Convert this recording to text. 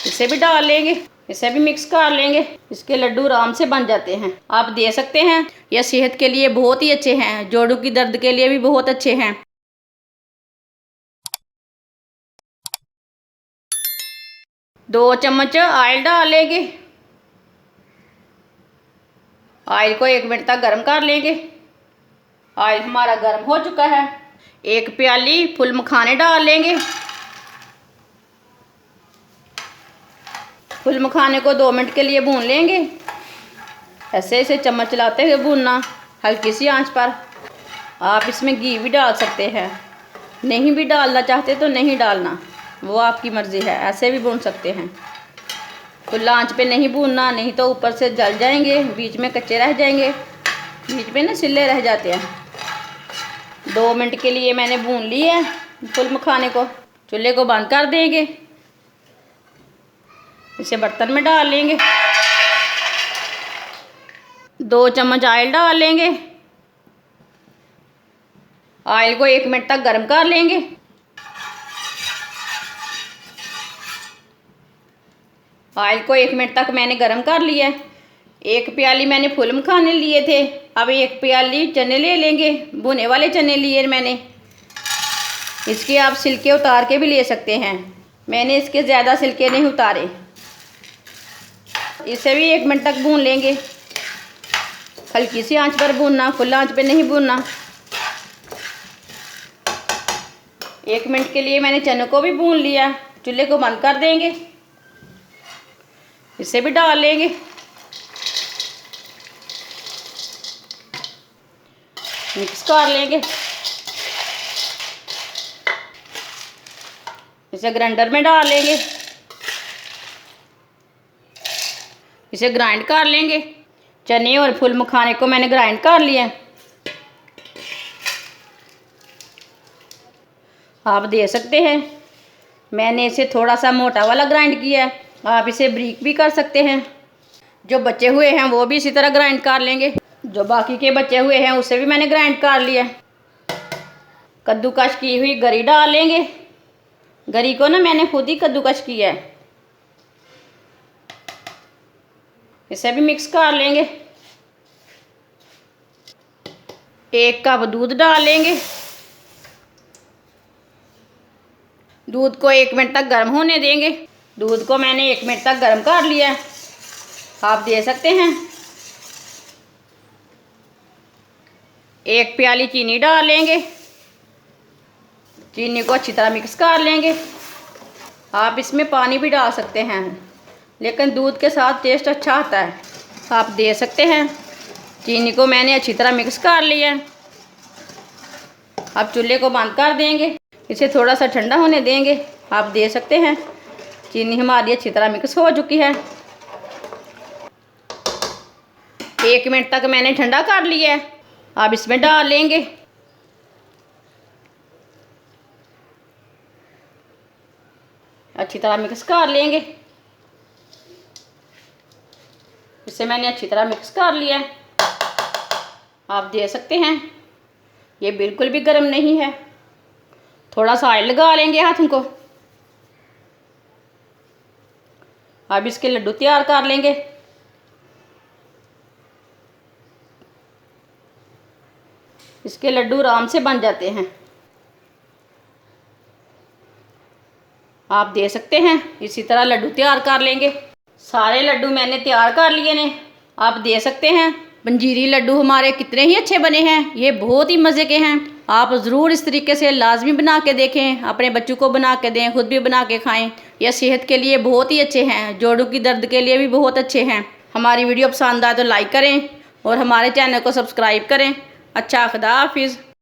इसे भी डाल लेंगे, इसे भी मिक्स कर लेंगे। इसके लड्डू आराम से बन जाते हैं, आप दे सकते हैं। यह सेहत के लिए बहुत ही अच्छे हैं, जोड़ों की दर्द के लिए भी बहुत अच्छे हैं। 2 चम्मच ऑयल डाल लेंगे। ऑयल को 1 मिनट तक गर्म कर लेंगे। ऑयल हमारा गर्म हो चुका है। 1 प्याली फुल मखाने डाल लेंगे। फुल मखाने को 2 मिनट के लिए भून लेंगे। ऐसे इसे चम्मच चलाते हुए भूनना, हल्की सी आंच पर। आप इसमें घी भी डाल सकते हैं, नहीं भी डालना चाहते तो नहीं डालना, वो आपकी मर्ज़ी है। ऐसे भी भून सकते हैं। फुल आंच पे नहीं भूनना, नहीं तो ऊपर से जल जाएंगे, बीच में कच्चे रह जाएंगे, बीच में ना सिले रह जाते हैं। 2 मिनट के लिए मैंने भून ली है फुल मखाने को। चूल्हे को बंद कर देंगे। इसे बर्तन में डाल लेंगे। 2 चम्मच ऑयल डाल लेंगे। ऑयल को 1 मिनट तक गर्म कर लेंगे। ऑयल को 1 मिनट तक मैंने गर्म कर लिया है। 1 प्याली मैंने फुल मखाने लिए थे, अब 1 प्याली चने ले लेंगे। भुने वाले चने लिए मैंने। इसके आप छिलके उतार के भी ले सकते हैं, मैंने इसके ज़्यादा छिलके नहीं उतारे। इसे भी 1 मिनट तक भून लेंगे। हल्की सी आंच पर भूनना, फुल आंच पे नहीं भूनना। 1 मिनट के लिए मैंने चनों को भी भून लिया। चूल्हे को बंद कर देंगे। इसे भी डाल लेंगे। मिक्स कर लेंगे। इसे ग्राइंडर में डाल लेंगे। इसे ग्राइंड कर लेंगे। चने और फुल मखाने को मैंने ग्राइंड कर लिया। आप दे सकते हैं, मैंने इसे थोड़ा सा मोटा वाला ग्राइंड किया है, आप इसे बारीक भी कर सकते हैं। जो बचे हुए हैं वो भी इसी तरह ग्राइंड कर लेंगे। जो बाकी के बचे हुए हैं उसे भी मैंने ग्राइंड कर लिया। कद्दूकश की हुई गरी डाल लेंगे। गरी को ना मैंने खुद ही कद्दूकश किया है। इसे भी मिक्स कर लेंगे। 1 कप दूध डाल लेंगे। दूध को 1 मिनट तक गर्म होने देंगे। दूध को मैंने 1 मिनट तक गर्म कर लिया है, आप दे सकते हैं। 1 प्याली चीनी डाल लेंगे। चीनी को अच्छी तरह मिक्स कर लेंगे। आप इसमें पानी भी डाल सकते हैं, लेकिन दूध के साथ टेस्ट अच्छा आता है, आप दे सकते हैं। चीनी को मैंने अच्छी तरह मिक्स कर लिया है। अब चूल्हे को बंद कर देंगे। इसे थोड़ा सा ठंडा होने देंगे, आप दे सकते हैं। चीनी हमारी अच्छी तरह मिक्स हो चुकी है। 1 मिनट तक मैंने ठंडा कर लिया है। अब इसमें डाल लेंगे। अच्छी तरह मिक्स कर लेंगे। इसे मैंने अच्छी तरह मिक्स कर लिया है, आप दे सकते हैं। ये बिल्कुल भी गर्म नहीं है। थोड़ा सा ऑयल लगा लेंगे हाथों को। अब इसके लड्डू तैयार कर लेंगे। इसके लड्डू आराम से बन जाते हैं, आप दे सकते हैं। इसी तरह लड्डू तैयार कर लेंगे। सारे लड्डू मैंने तैयार कर लिए ने, आप दे सकते हैं। पंजीरी लड्डू हमारे कितने ही अच्छे बने हैं, ये बहुत ही मज़े के हैं। आप ज़रूर इस तरीके से लाजमी बना के देखें, अपने बच्चों को बना के दें, खुद भी बना के खाएं। यह सेहत के लिए बहुत ही अच्छे हैं, जोड़ों की दर्द के लिए भी बहुत अच्छे हैं। हमारी वीडियो पसंद आए तो लाइक करें और हमारे चैनल को सब्सक्राइब करें। अच्छा, खुदा हाफिज़।